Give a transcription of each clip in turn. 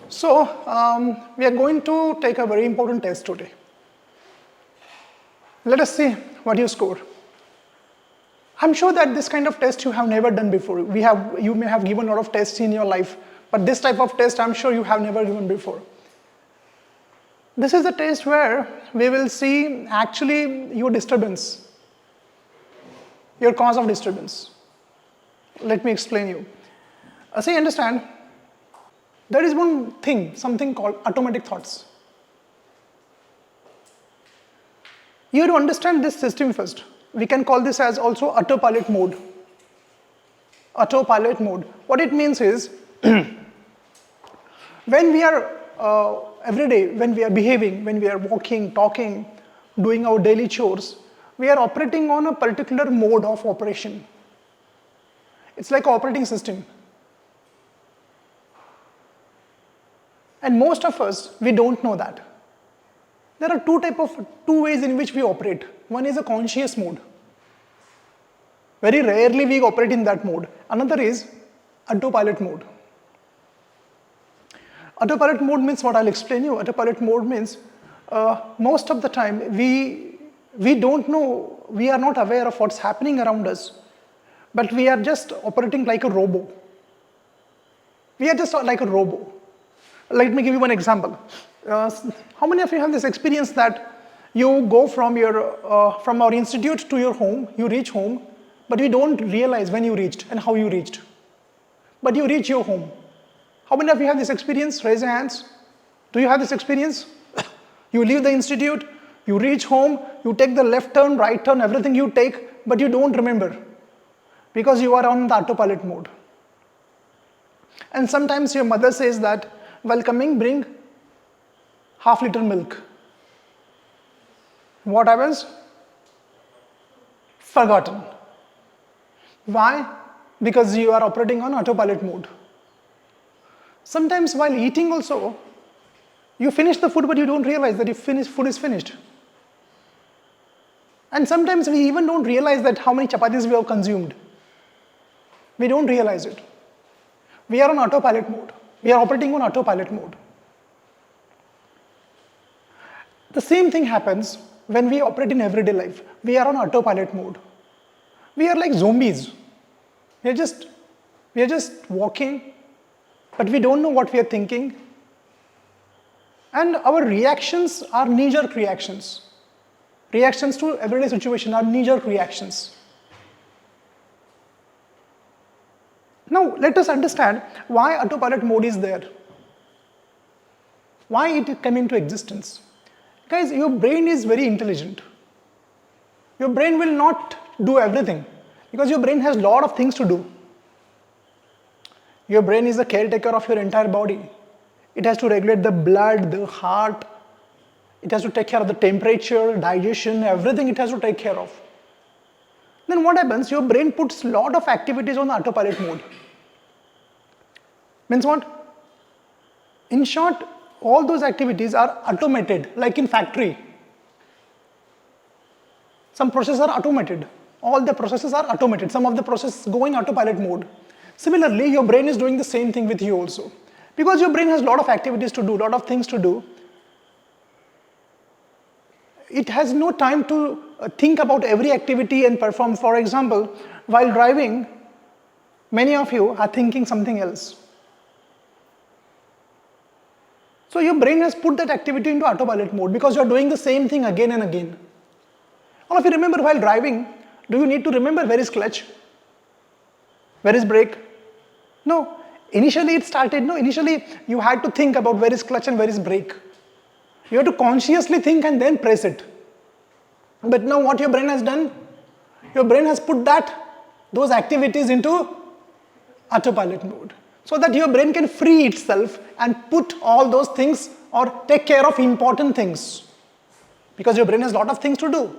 So, we are going to take a very important test today. Let us see what you score. I'm sure that this kind of test you have never done before. You may have given a lot of tests in your life, but this type of test I'm sure you have never given before. This is a test where we will see actually your disturbance, your cause of disturbance. Let me explain you. So you understand, there is one thing, something called automatic thoughts. You have to understand this system first. We can call this as also autopilot mode. Autopilot mode. What it means is, when we are every day, when we are behaving, when we are walking, talking, doing our daily chores, we are operating on a particular mode of operation. It's like an operating system. And most of us, we don't know that. There are two ways in which we operate. One is a conscious mode. Very rarely we operate in that mode. Another is autopilot mode. Autopilot mode means what? I'll explain you. Autopilot mode means most of the time we don't know, we are not aware of what's happening around us, but we are just operating like a robo. We are just like a robo. Let me give you one example. How many of you have this experience that you go from our institute to your home, you reach home, but you don't realize when you reached and how you reached. But you reach your home. How many of you have this experience? Raise your hands. Do you have this experience? You leave the institute, you reach home, you take the left turn, right turn, everything you take, but you don't remember because you are on the autopilot mode. And sometimes your mother says that, while coming, bring half liter milk. What happens? Forgotten. Why? Because you are operating on autopilot mode. Sometimes while eating also, you finish the food but you don't realize that food is finished. And sometimes we even don't realize that how many chapatis we have consumed. We don't realize it. We are on autopilot mode. We are operating on autopilot mode. The same thing happens when we operate in everyday life. We are on autopilot mode. We are like zombies. We are just walking, but we don't know what we are thinking. And our reactions are knee-jerk reactions. Reactions to everyday situation are knee-jerk reactions. Now, let us understand why autopilot mode is there. Why it came into existence. Guys, your brain is very intelligent. Your brain will not do everything because your brain has a lot of things to do. Your brain is the caretaker of your entire body. It has to regulate the blood, the heart. It has to take care of the temperature, digestion, everything it has to take care of. Then what happens? Your brain puts a lot of activities on the autopilot mode. Means what? In short, all those activities are automated, like in factory. Some processes are automated. All the processes are automated. Some of the processes go in autopilot mode. Similarly, your brain is doing the same thing with you also. Because your brain has a lot of activities to do, a lot of things to do. It has no time to think about every activity and perform. For example, while driving, many of you are thinking something else. So your brain has put that activity into autopilot mode because you are doing the same thing again and again. All of you remember while driving, do you need to remember where is clutch? Where is brake? No. Initially you had to think about where is clutch and where is brake. You have to consciously think and then press it. But now what your brain has done? Your brain has put those activities into autopilot mode. So that your brain can free itself and put all those things or take care of important things. Because your brain has a lot of things to do.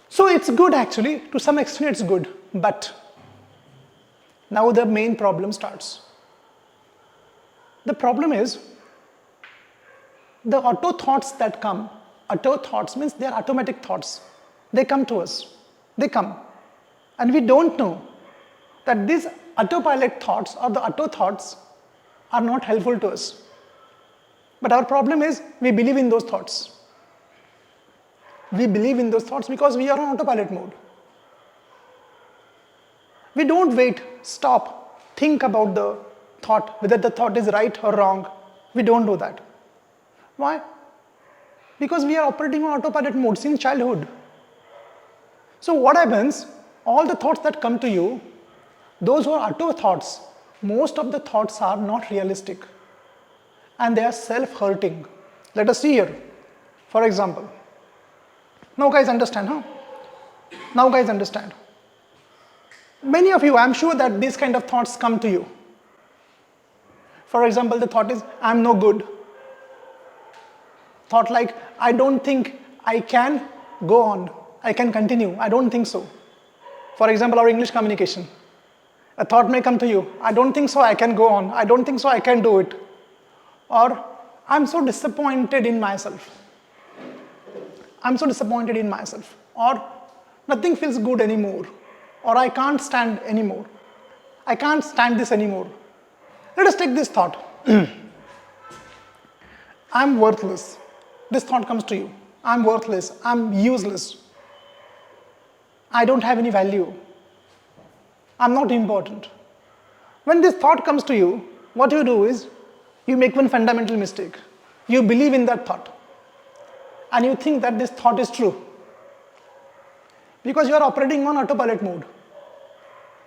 So it's good actually, to some extent it's good. But now the main problem starts. The problem is, the auto thoughts that come, auto thoughts means they are automatic thoughts. They come to us. They come. And we don't know that these autopilot thoughts or the auto thoughts are not helpful to us. But our problem is we believe in those thoughts. We believe in those thoughts because we are on autopilot mode. We don't wait, stop, think about the thought, whether the thought is right or wrong. We don't do that. Why? Because we are operating on autopilot mode since childhood. So what happens? All the thoughts that come to you, those who are auto thoughts, most of the thoughts are not realistic. And they are self-hurting. Let us see here. For example, now guys understand, huh? Now guys understand. Many of you, I'm sure that these kind of thoughts come to you. For example, the thought is, I'm no good. Thought like, I don't think I can go on. I can continue. I don't think so. For example, our English communication. A thought may come to you, I don't think so I can go on. I don't think so I can do it. Or, I'm so disappointed in myself. I'm so disappointed in myself. Or, nothing feels good anymore. Or, I can't stand anymore. I can't stand this anymore. Let us take this thought. I'm worthless. This thought comes to you. I'm worthless. I'm useless. I don't have any value. I'm not important. When this thought comes to you, what you do is, you make one fundamental mistake. You believe in that thought. And you think that this thought is true. Because you are operating on autopilot mode.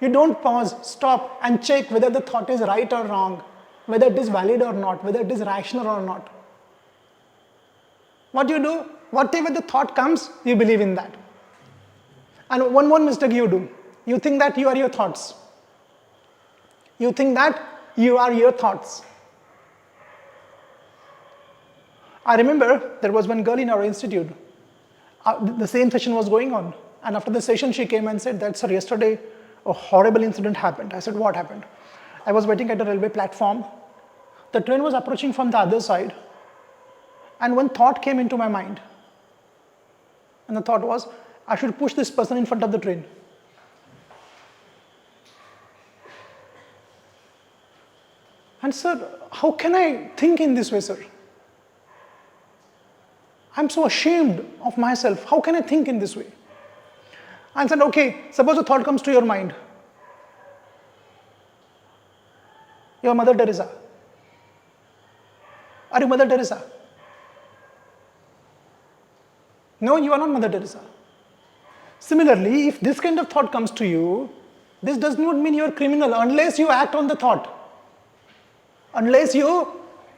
You don't pause, stop and check whether the thought is right or wrong, whether it is valid or not, whether it is rational or not. What you do, whatever the thought comes, you believe in that. And one more mistake you do. You think that you are your thoughts. You think that you are your thoughts. I remember there was one girl in our institute. The same session was going on. And after the session, she came and said that, sir, yesterday a horrible incident happened. I said, what happened? I was waiting at a railway platform. The train was approaching from the other side. And one thought came into my mind. And the thought was, I should push this person in front of the train. And sir, how can I think in this way, sir? I'm so ashamed of myself. How can I think in this way? I said, okay, suppose a thought comes to your mind. Your Mother Teresa. Are you Mother Teresa? No, you are not Mother Teresa. Similarly, if this kind of thought comes to you, this does not mean you are criminal unless you act on the thought. Unless you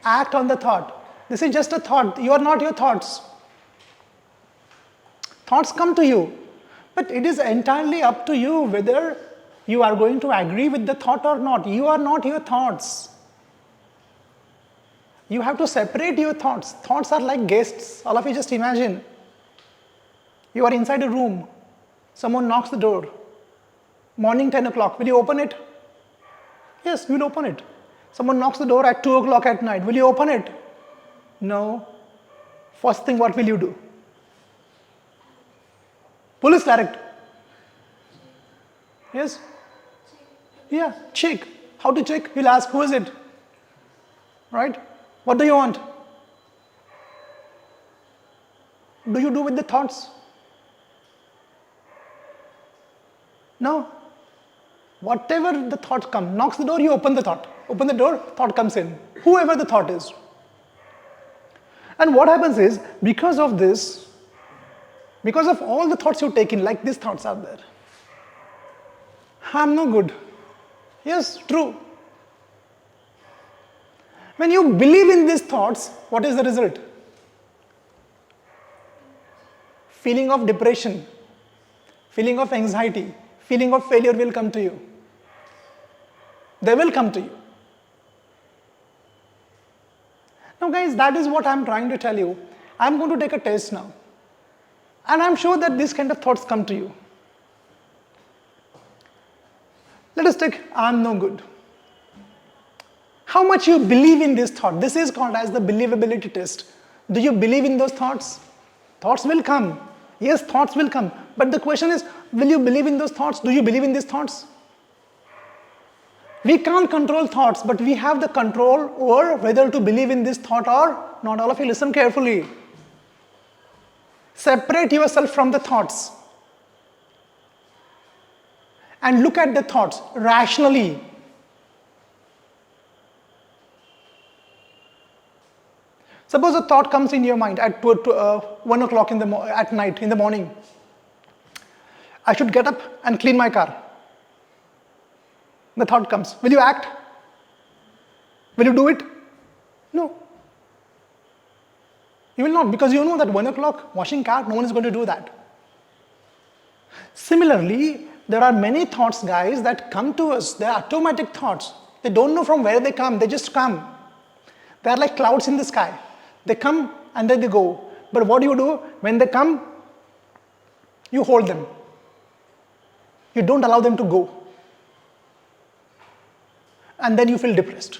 act on the thought. This is just a thought. You are not your thoughts. Thoughts come to you. But it is entirely up to you whether you are going to agree with the thought or not. You are not your thoughts. You have to separate your thoughts. Thoughts are like guests. All of you just imagine. You are inside a room. Someone knocks the door. Morning 10 o'clock. Will you open it? Yes, you will open it. Someone knocks the door at 2 o'clock at night. Will you open it? No. First thing, what will you do? Police direct. Yes? Yeah, check. How to check? You'll ask, who is it? Right? What do you want? Do you do with the thoughts? No. Whatever the thought comes, knocks the door, you open the thought. Open the door, thought comes in. Whoever the thought is. And what happens is, because of this, because of all the thoughts you take in, like these thoughts are there. I'm no good. Yes, true. When you believe in these thoughts, what is the result? Feeling of depression, feeling of anxiety, feeling of failure will come to you. They will come to you. Now guys, that is what I'm trying to tell you. I'm going to take a test now. And I'm sure that these kind of thoughts come to you. Let us take, I'm no good. How much you believe in this thought? This is called as the believability test. Do you believe in those thoughts? Thoughts will come. Yes, thoughts will come. But the question is, will you believe in those thoughts? Do you believe in these thoughts? We can't control thoughts, but we have the control over whether to believe in this thought or not. All of you listen carefully. Separate yourself from the thoughts and look at the thoughts rationally. Suppose a thought comes in your mind at 1 o'clock at night, in the morning. I should get up and clean my car. The thought comes. Will you act? Will you do it? No. You will not, because you know that 1 o'clock washing car, no one is going to do that. Similarly, there are many thoughts, guys, that come to us. They are automatic thoughts. They don't know from where they come. They just come. They are like clouds in the sky. They come and then they go. But what do you do? When they come, you hold them. You don't allow them to go. And then you feel depressed.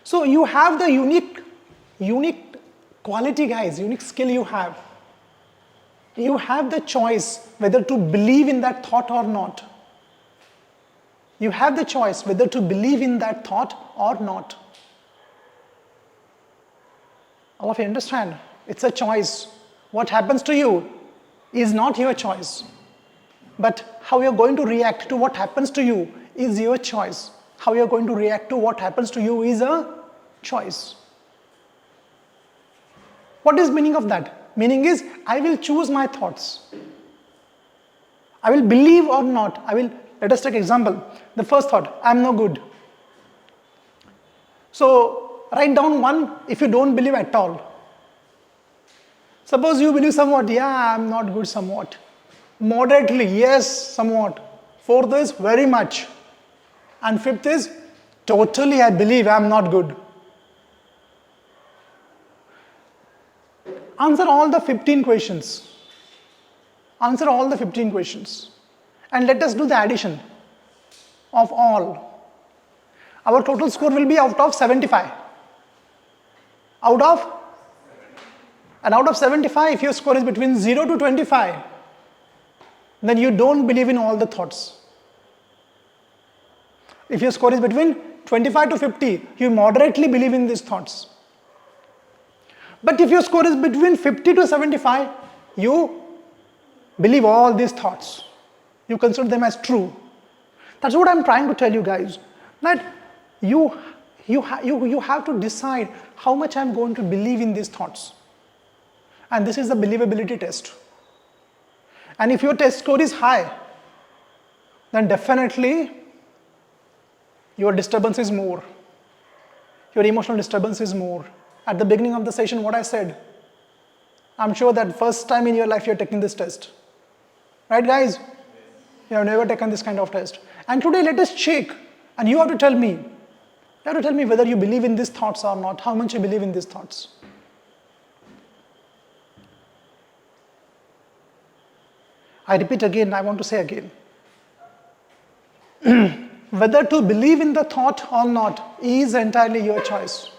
So you have the unique quality, guys, unique skill you have. You have the choice whether to believe in that thought or not. You have the choice whether to believe in that thought or not. All of you understand? It's a choice. What happens to you is not your choice. But how you're going to react to what happens to you is your choice. How you're going to react to what happens to you is a choice. What is meaning of that? Meaning is, I will choose my thoughts. I will believe or not. Let us take example. The first thought, I'm no good. So, write down one if you don't believe at all. Suppose you believe somewhat, yeah, I'm not good somewhat. Moderately, yes, somewhat. Fourth is very much. And fifth is, totally I believe I'm not good. Answer all the 15 questions. Answer all the 15 questions. And let us do the addition of all. Our total score will be out of 75. Out of 75, if your score is between 0 to 25, then you don't believe in all the thoughts. If your score is between 25 to 50, you moderately believe in these thoughts. But if your score is between 50 to 75, you believe all these thoughts. You consider them as true. That's what I'm trying to tell you guys. That you have to decide how much I'm going to believe in these thoughts. And this is the believability test. And if your test score is high, then definitely your disturbance is more. Your emotional disturbance is more. At the beginning of the session, what I said, I'm sure that first time in your life you're taking this test. Right, guys? You have never taken this kind of test. And today let us check. And you have to tell me. You have to tell me whether you believe in these thoughts or not. How much you believe in these thoughts. I repeat again, I want to say again. Whether to believe in the thought or not is entirely your choice.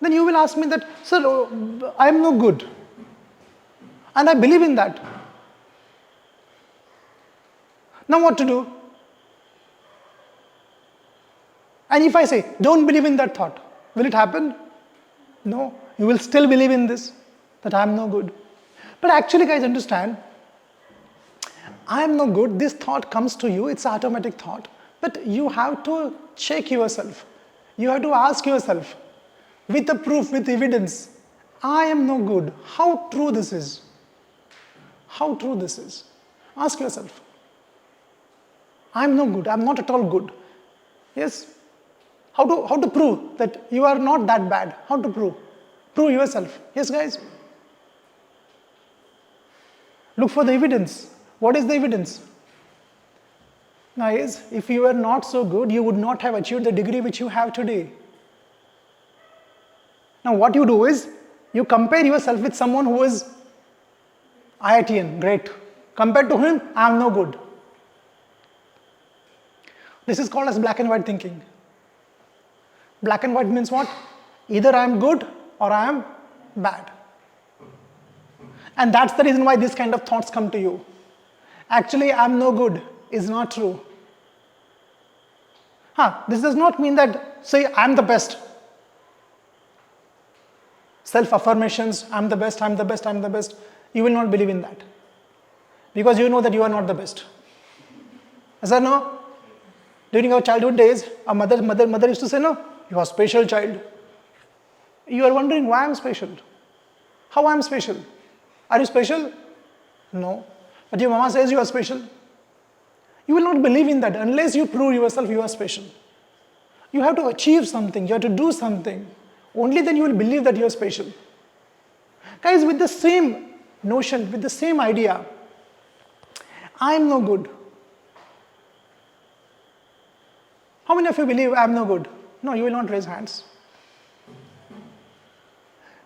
Then you will ask me that, sir, I am no good. And I believe in that. Now what to do? And if I say, don't believe in that thought, will it happen? No, you will still believe in this, that I am no good. But actually, guys, understand, I am no good, this thought comes to you, it's an automatic thought. But you have to check yourself. You have to ask yourself, with the proof, with evidence, I am no good. How true this is? How true this is? Ask yourself. I am no good. I am not at all good. Yes? How to prove that you are not that bad? How to prove? Prove yourself. Yes, guys? Look for the evidence. What is the evidence? Guys, if you were not so good, you would not have achieved the degree which you have today. Now what you do is, you compare yourself with someone who is IITian, great. Compared to him, I am no good. This is called as black and white thinking. Black and white means what? Either I am good or I am bad. And that's the reason why these kind of thoughts come to you. Actually, I am no good is not true. This does not mean that, say, I'm the best. Self-affirmations, I'm the best, I'm the best, I'm the best. You will not believe in that. Because you know that you are not the best. As I know, during our childhood days, our mother used to say, no, you are special child. You are wondering why I'm special. How I'm special? Are you special? No. But your mama says you are special. You will not believe in that unless you prove yourself you are special. You have to achieve something, you have to do something. Only then you will believe that you are special. Guys, with the same notion, with the same idea, I am no good. How many of you believe I am no good? No, you will not raise hands.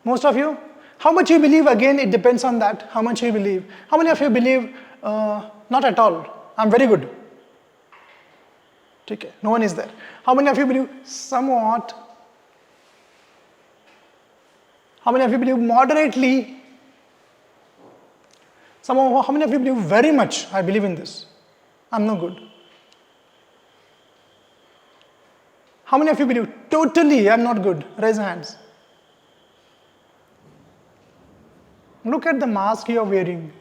Most of you? How much you believe, again, it depends on that, how much you believe. How many of you believe, not at all, I'm very good? Okay, no one is there. How many of you believe somewhat? How many of you believe moderately? How many of you believe very much, I believe in this? I'm no good. How many of you believe totally I'm not good? Raise hands. Look at the mask you are wearing.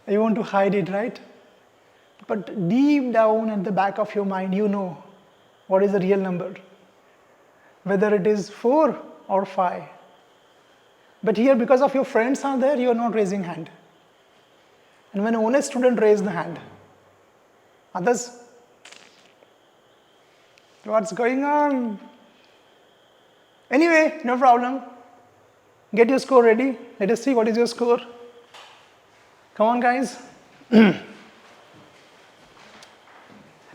You want to hide it, right? But deep down at the back of your mind, you know what is the real number. Whether it is 4 or 5. But here, because of your friends are there, you are not raising hand. And when an honest student raises the hand, others, what's going on? Anyway, no problem. Get your score ready. Let us see what is your score. Come on, guys.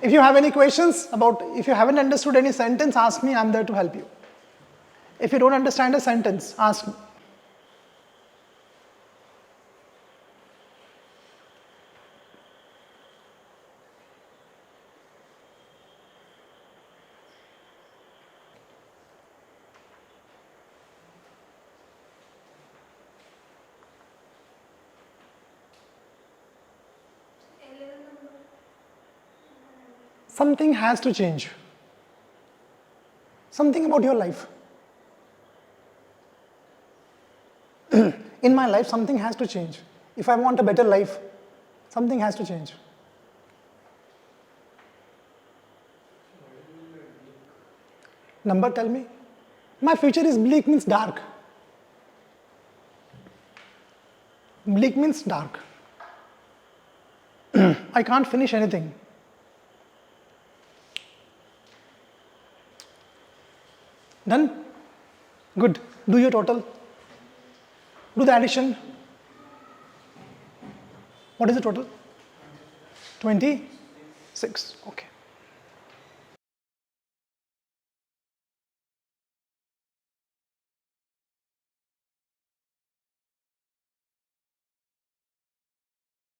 If you have any questions if you haven't understood any sentence, ask me, I'm there to help you. If you don't understand a sentence, ask me. Something has to change. Something about your life. In my life, something has to change. If I want a better life, something has to change. Number, tell me. My future is bleak means dark. Bleak means dark. I can't finish anything. Done? Good. Do your total. Do the addition. What is the total? 26. Okay.